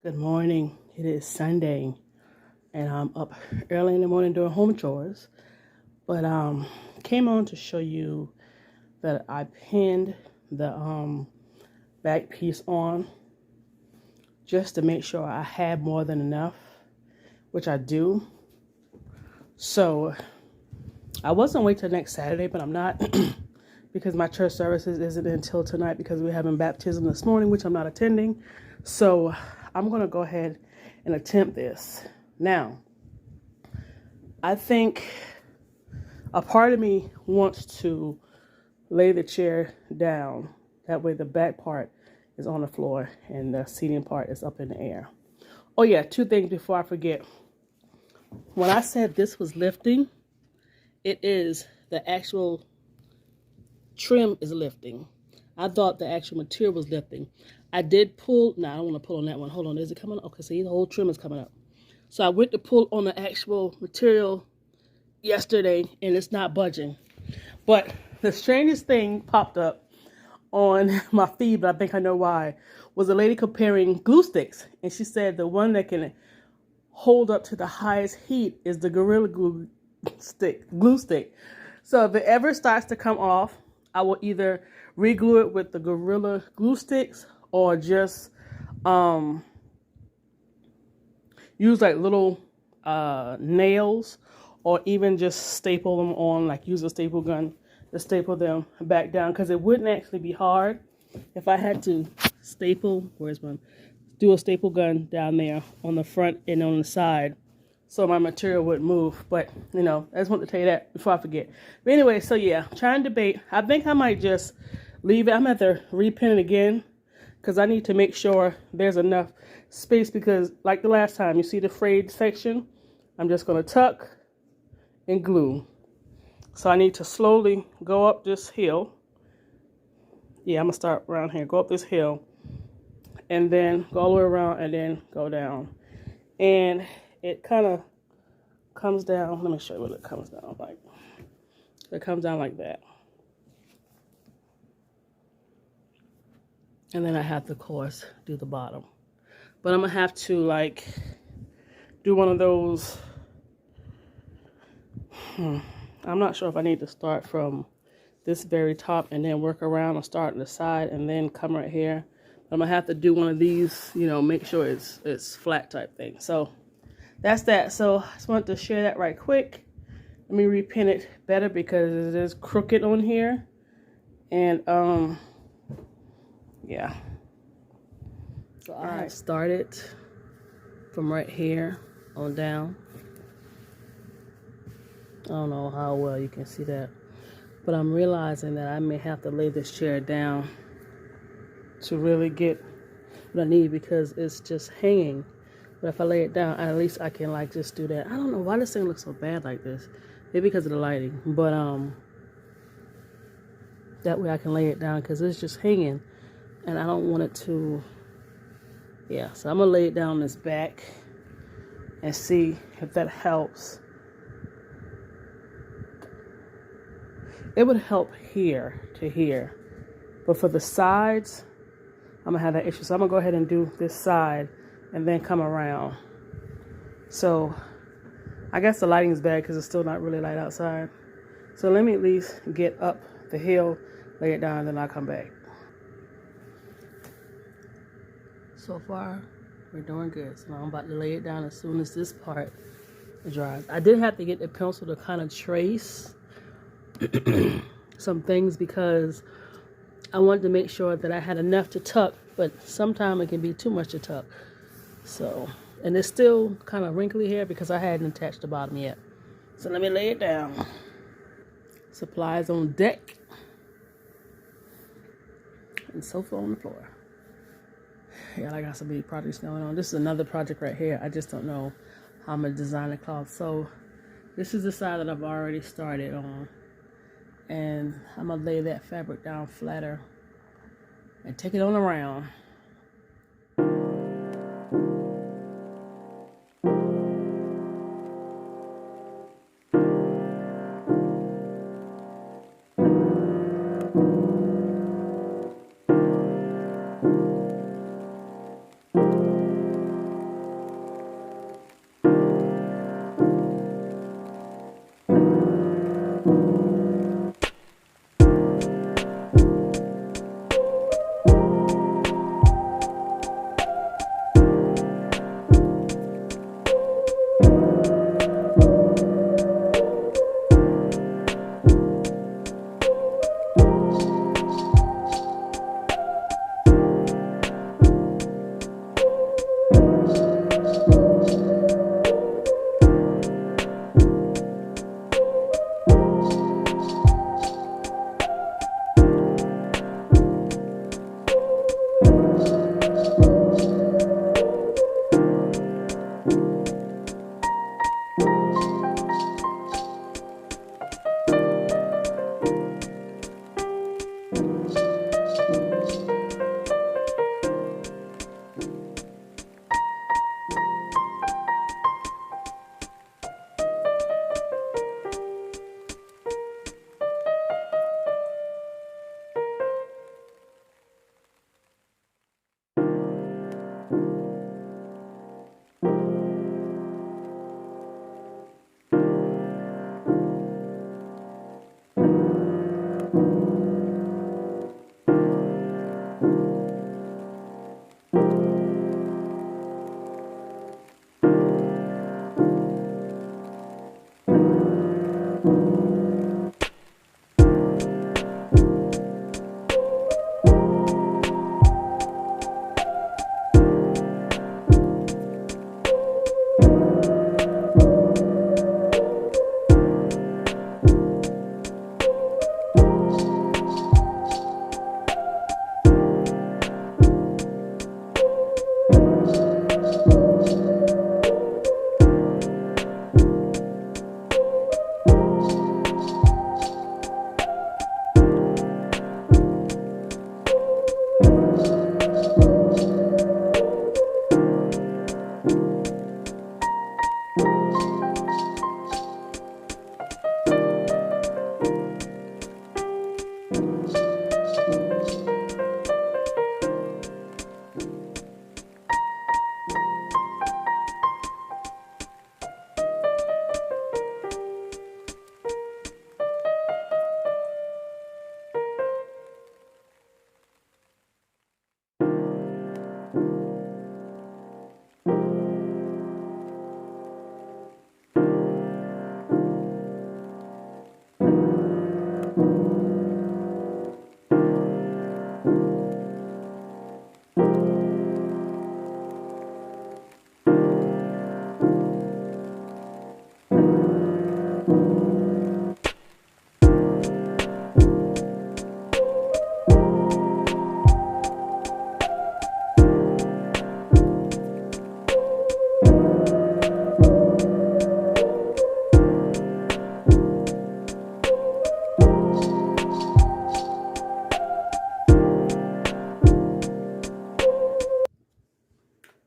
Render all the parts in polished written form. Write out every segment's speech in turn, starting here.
Good morning. It is Sunday, and I'm up early in the morning doing home chores. But came on to show you that I pinned the back piece on just to make sure I had more than enough, which I do. So I wasn't wait till next Saturday, but I'm not because my church services isn't until tonight because we're having baptism this morning, which I'm not attending. So I'm gonna go ahead and attempt this. Now, I think a part of me wants to lay the chair down. That way the back part is on the floor and the seating part is up in the air. Oh yeah, two things before I forget. When I said this was lifting, it is the actual trim is lifting. I thought the actual material was lifting. I did pull, no, I don't want to pull on that one. Hold on, is it coming up? Okay, see, the whole trim is coming up. So I went to pull on the actual material yesterday and it's not budging. But the strangest thing popped up on my feed, but I think I know why, was a lady comparing glue sticks. And she said the one that can hold up to the highest heat is the Gorilla Glue stick. So if it ever starts to come off, I will either re-glue it with the Gorilla Glue sticks or just use like little nails, or even just staple them on, like use a staple gun to staple them back down, because it wouldn't actually be hard if I had to do a staple gun down there on the front and on the side so my material wouldn't move. But I just want to tell you that before I forget. But anyway, so yeah, trying to debate. I think I might just leave it. I'm going to have to repin it again because I need to make sure there's enough space, because like the last time, you see the frayed section? I'm just going to tuck and glue. So I need to slowly go up this hill. Yeah, I'm going to start around here. Go up this hill and then go all the way around and then go down. And it kind of comes down. Let me show you what it comes down like. It comes down like that. And then I have to, of course, do the bottom. But I'm going to have to, like, do one of those. I'm not sure if I need to start from this very top and then work around, or start on the side and then come right here. But I'm going to have to do one of these, make sure it's flat type thing. So that's that. So I just wanted to share that right quick. Let me repin it better because it is crooked on here. And, yeah. So I started from right here on down. I don't know how well you can see that, but I'm realizing that I may have to lay this chair down to really get what I need, because it's just hanging. But if I lay it down, at least I can like just do that. I don't know why this thing looks so bad like this. Maybe because of the lighting, but that way I can lay it down because it's just hanging and I don't want it to. Yeah, so I'm gonna lay it down on this back and see if that helps. It would help here to here, but for the sides, I'm gonna have that issue. So I'm gonna go ahead and do this side and then come around. So I guess the lighting is bad because it's still not really light outside. So let me at least get up the hill, lay it down, and then I'll come back. So far, we're doing good. So I'm about to lay it down as soon as this part dries. I did have to get the pencil to kind of trace some things because I wanted to make sure that I had enough to tuck, but sometimes it can be too much to tuck. So, and it's still kind of wrinkly here because I hadn't attached the bottom yet. So let me lay it down. Supplies on deck. And sofa on the floor. Yeah, I got some big projects going on. This is another project right here. I just don't know how I'm going to design the cloth. So this is the side that I've already started on. And I'm going to lay that fabric down flatter and take it on around.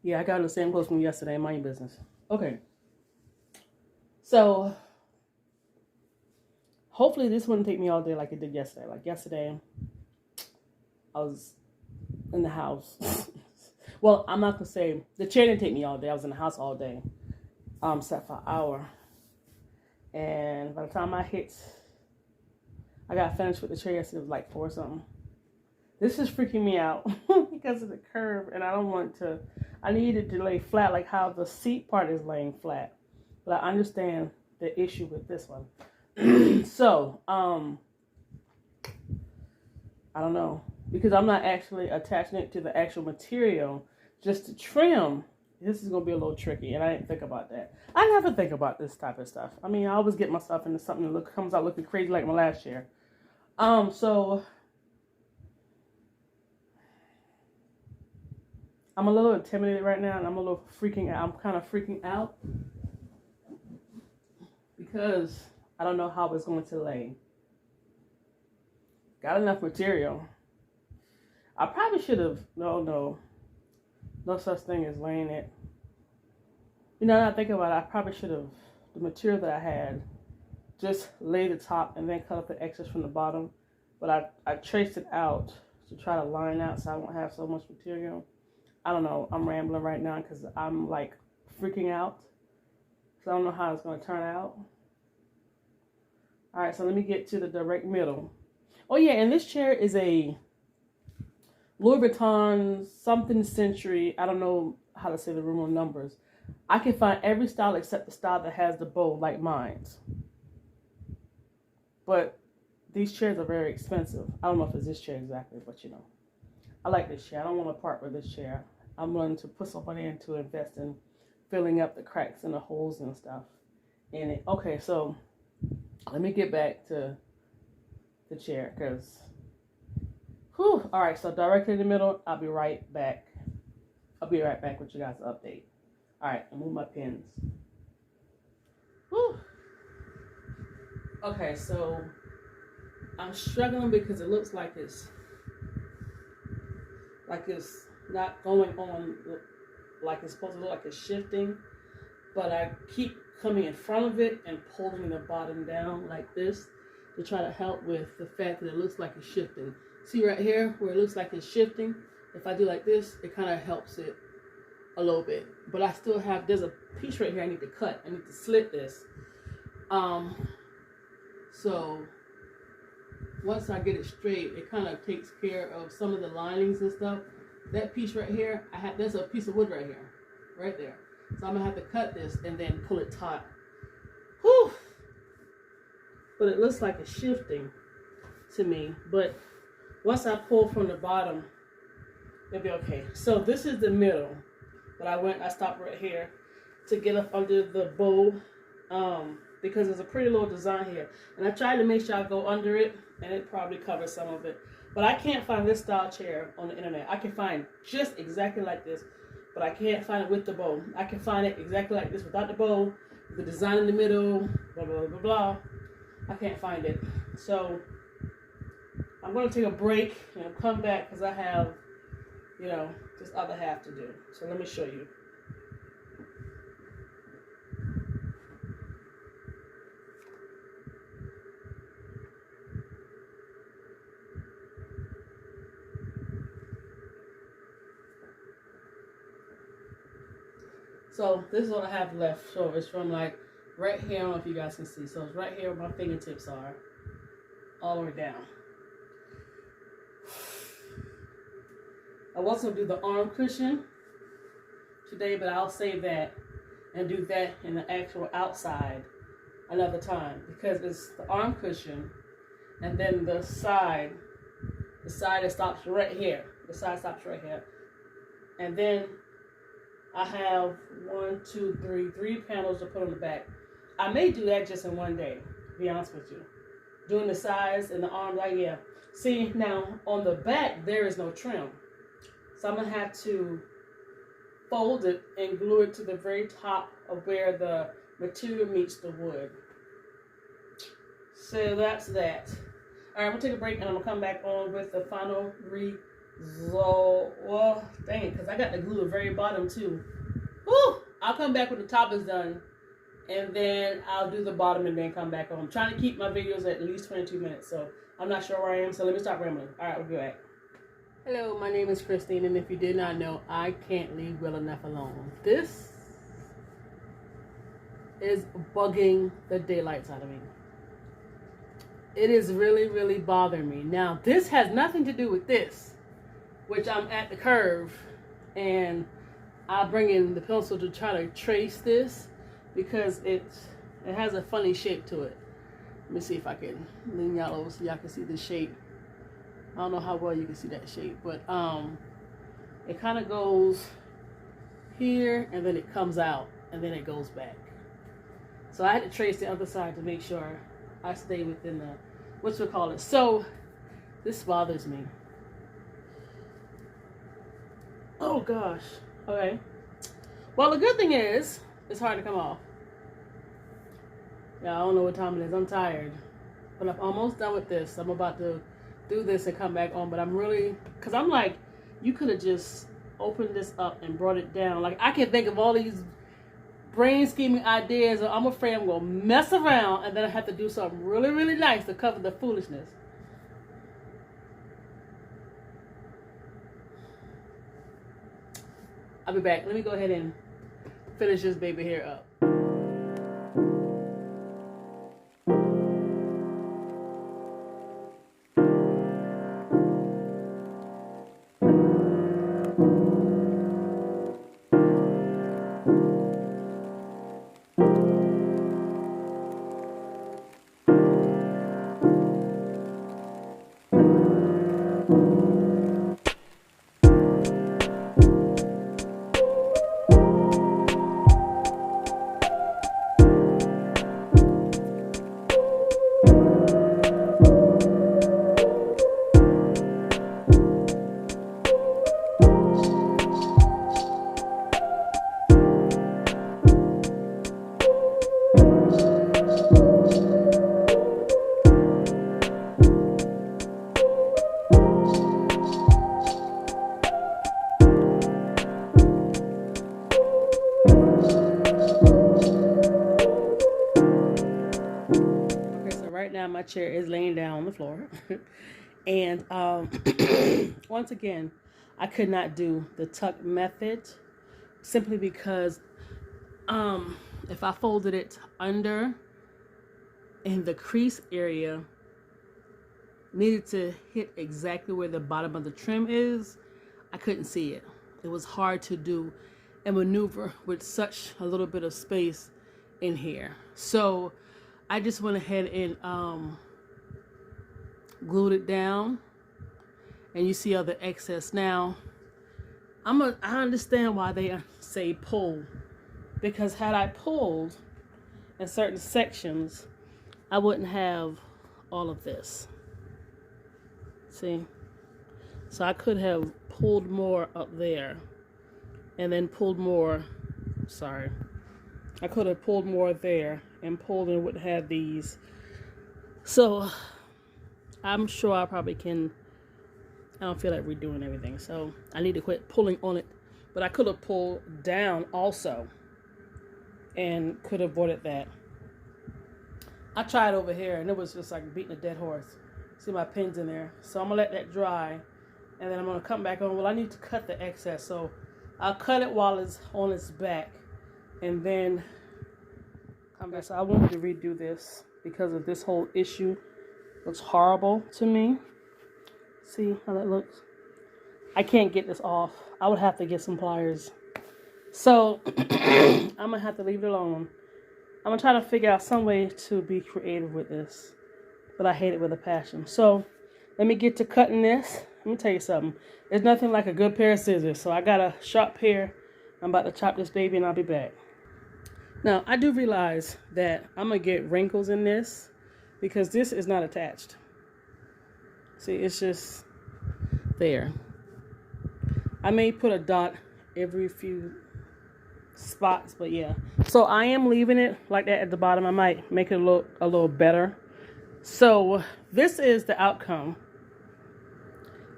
Yeah, I got the same clothes from yesterday. Mind your business. Okay. So, hopefully this wouldn't take me all day like it did yesterday. Like yesterday, I was in the house. Well, I'm not going to say, the chair didn't take me all day. I was in the house all day. Sat for an hour. And by the time I got finished with the chair yesterday, it was like 4 something. This is freaking me out because of the curve, and I needed to lay flat like how the seat part is laying flat. But I understand the issue with this one. So, I don't know. Because I'm not actually attaching it to the actual material, just to trim. This is going to be a little tricky, and I didn't think about that. I never think about this type of stuff. I mean, I always get myself into something that comes out looking crazy like my last chair. So I'm a little intimidated right now, and I'm a little freaking out. I'm kind of freaking out because I don't know how it's going to lay. Got enough material. I probably should have, no such thing as laying it. You know, now I think about it, I probably should have, the material that I had, just lay the top and then cut up the excess from the bottom. But I traced it out to try to line out so I won't have so much material. I don't know, I'm rambling right now because I'm like freaking out. So I don't know how it's going to turn out. All right, so let me get to the direct middle. Oh yeah, and this chair is a Louis Vuitton something century. I don't know how to say the room numbers. I can find every style except the style that has the bow like mine's. But these chairs are very expensive. I don't know if it's this chair exactly, but you know. I like this chair. I don't want to part with this chair. I'm willing to put some money in to invest in filling up the cracks and the holes and stuff in it. Okay, so let me get back to the chair because, all right, so directly in the middle, I'll be right back. I'll be right back with you guys' update. All right, I'll move my pins. Whew. Okay, so I'm struggling because it looks like it's not going on like it's supposed to look, like it's shifting. But I keep coming in front of it and pulling the bottom down like this to try to help with the fact that it looks like it's shifting. See right here where it looks like it's shifting? If I do like this, it kind of helps it a little bit. But I still have, there's a piece right here I need to cut. I need to slit this. So once I get it straight, it kind of takes care of some of the linings and stuff. That piece right here, there's a piece of wood right here, right there. So I'm gonna have to cut this and then pull it taut. Whew. But it looks like it's shifting to me. But once I pull from the bottom, it'll be okay. So this is the middle. But I stopped right here to get up under the bow because there's a pretty little design here. And I tried to make sure I go under it, and it probably covers some of it. But I can't find this style chair on the internet. I can find just exactly like this, but I can't find it with the bow. I can find it exactly like this without the bow, the design in the middle, blah, blah, blah, blah. I can't find it. So I'm going to take a break and come back because I have, this other half to do. So let me show you. So this is what I have left. So it's from like right here. I don't know if you guys can see. So it's right here where my fingertips are, all the way down. I was going to do the arm cushion today, but I'll save that and do that in the actual outside another time because it's the arm cushion and then the side that stops right here. The side stops right here. And then I have 3 panels to put on the back. I may do that just in one day, to be honest with you. Doing the sides and the arm, like, yeah. See, now on the back, there is no trim. So I'm going to have to fold it and glue it to the very top of where the material meets the wood. So that's that. All right, I'm going to take a break and I'm going to come back on with the final So, well, dang it, because I got to glue the very bottom too. Whew! I'll come back when the top is done, and then I'll do the bottom and then come back on. I'm trying to keep my videos at least 22 minutes, so I'm not sure where I am, so let me stop rambling. All right, we'll be back. Hello, my name is Christine, and if you did not know, I can't leave well enough alone. This is bugging the daylights out of me. It is really, really bothering me. Now, this has nothing to do with this, which I'm at the curve, and I'll bring in the pencil to try to trace this because it has a funny shape to it. Let me see if I can lean y'all over so y'all can see the shape. I don't know how well you can see that shape, but it kind of goes here and then it comes out and then it goes back. So I had to trace the other side to make sure I stay within the, what's we call it. So this bothers me. Oh gosh. Okay. Well, the good thing is it's hard to come off. Yeah, I don't know what time it is. I'm tired, but I'm almost done with this. I'm about to do this and come back on, but I'm really, because I'm like, you could have just opened this up and brought it down. Like, I can think of all these brain scheming ideas, and I'm afraid I'm going to mess around and then I have to do something really, really nice to cover the foolishness. I'll be back. Let me go ahead and finish this baby hair up. Right now my chair is laying down on the floor and once again I could not do the tuck method simply because if I folded it under in the crease area needed to hit exactly where the bottom of the trim is, I couldn't see it. It was hard to do and maneuver with such a little bit of space in here. So I just went ahead and glued it down, and you see all the excess. Now, I understand why they say pull, because had I pulled in certain sections, I wouldn't have all of this. See? So I could have pulled more up there, and then pulled more, I could have pulled more there and pulled and wouldn't have these. So I'm sure I probably can. I don't feel like redoing everything, so I need to quit pulling on it. But I could have pulled down also and could have avoided that. I tried over here and it was just like beating a dead horse. See my pins in there. So I'm gonna let that dry and then I'm gonna come back on. Well, I need to cut the excess, so I'll cut it while it's on its back and then come back. So I wanted to redo this because of this whole issue. Looks horrible to me. See how that looks? I can't get this off. I would have to get some pliers. So I'm gonna have to leave it alone. I'm gonna try to figure out some way to be creative with this, but I hate it with a passion. So let me get to cutting this. Let me tell you something. There's nothing like a good pair of scissors. So I got a sharp pair. I'm about to chop this baby and I'll be back. Now, I do realize that I'm going to get wrinkles in this because this is not attached. See, it's just there. I may put a dot every few spots, but yeah. So I am leaving it like that at the bottom. I might make it look a little better. So this is the outcome.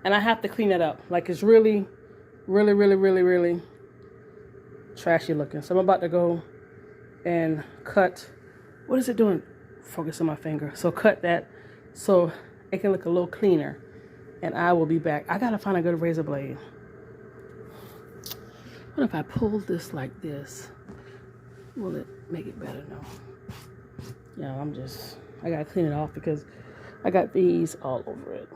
And I have to clean it up. Like, it's really, really, really, really, really trashy looking. So I'm about to go and cut. What is it doing? Focus on my finger. So cut that so it can look a little cleaner. And I will be back. I gotta find a good razor blade. What if I pull this like this? Will it make it better? No. Yeah, I gotta clean it off because I got these all over it.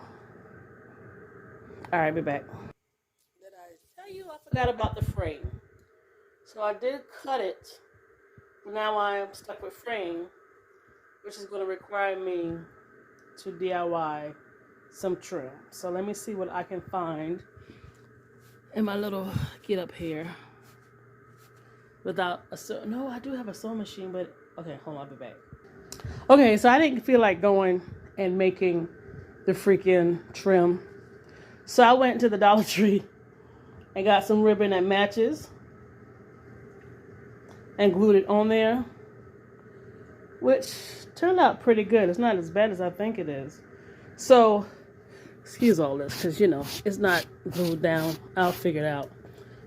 All right, be back. Did I tell you I forgot about the frame? So I did cut it, but now I'm stuck with frame, which is going to require me to DIY some trim. So let me see what I can find in my little get up here without a no, I do have a sewing machine, but okay, hold on, I'll be back. Okay, so I didn't feel like going and making the freaking trim. So I went to the Dollar Tree and got some ribbon that matches and glued it on there, which turned out pretty good. It's not as bad as I think it is. So, excuse all this, because, you know, it's not glued down. I'll figure it out.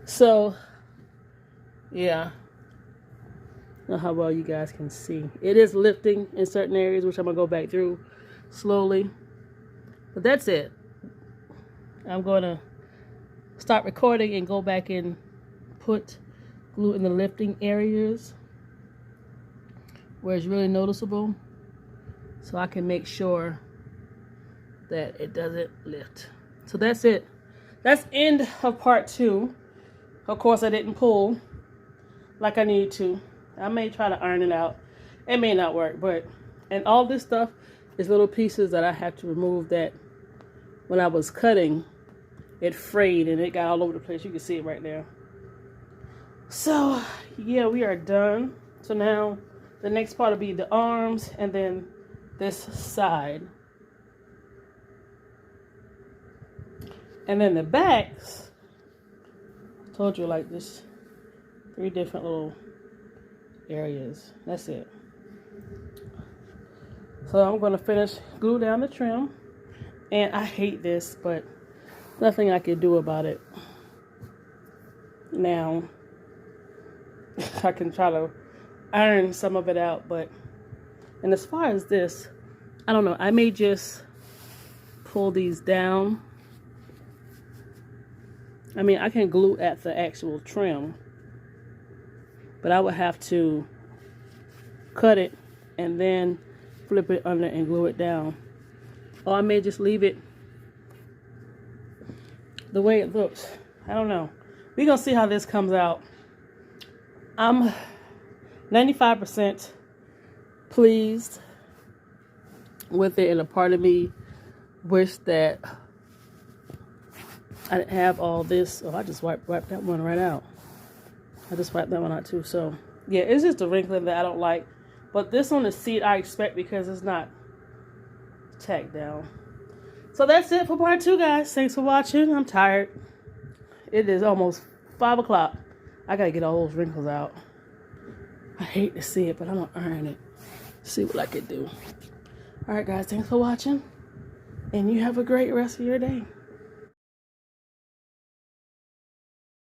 So, yeah. I don't know how well you guys can see. It is lifting in certain areas, which I'm going to go back through slowly. But that's it. I'm going to start recording and go back and put glue in the lifting areas where it's really noticeable, so I can make sure that it doesn't lift. So that's it. That's end of part 2. Of course, I didn't pull like I need to. I may try to iron it out. It may not work, but, and all this stuff is little pieces that I have to remove that when I was cutting, it frayed and it got all over the place. You can see it right there. So, yeah, we are done. So now the next part will be the arms and then this side. And then the backs, I told you, like this 3 different little areas. That's it. So I'm going to finish glue down the trim. And I hate this, but nothing I can do about it. Now, I can try to iron some of it out, but, and as far as this, I don't know, I may just pull these down. I mean, I can glue at the actual trim, but I would have to cut it and then flip it under and glue it down. Or I may just leave it the way it looks. I don't know. We're going to see how this comes out. I'm 95% pleased with it, and a part of me wish that I didn't have all this. Oh, I just wiped that one right out. I just wiped that one out too. So, yeah, it's just a wrinkling that I don't like. But this on the seat I expect because it's not tacked down. So that's it for part 2, guys. Thanks for watching. I'm tired. It is almost 5 o'clock. I gotta get all those wrinkles out. I hate to see it, but I'm gonna iron it. See what I can do. Alright, guys. Thanks for watching. And you have a great rest of your day.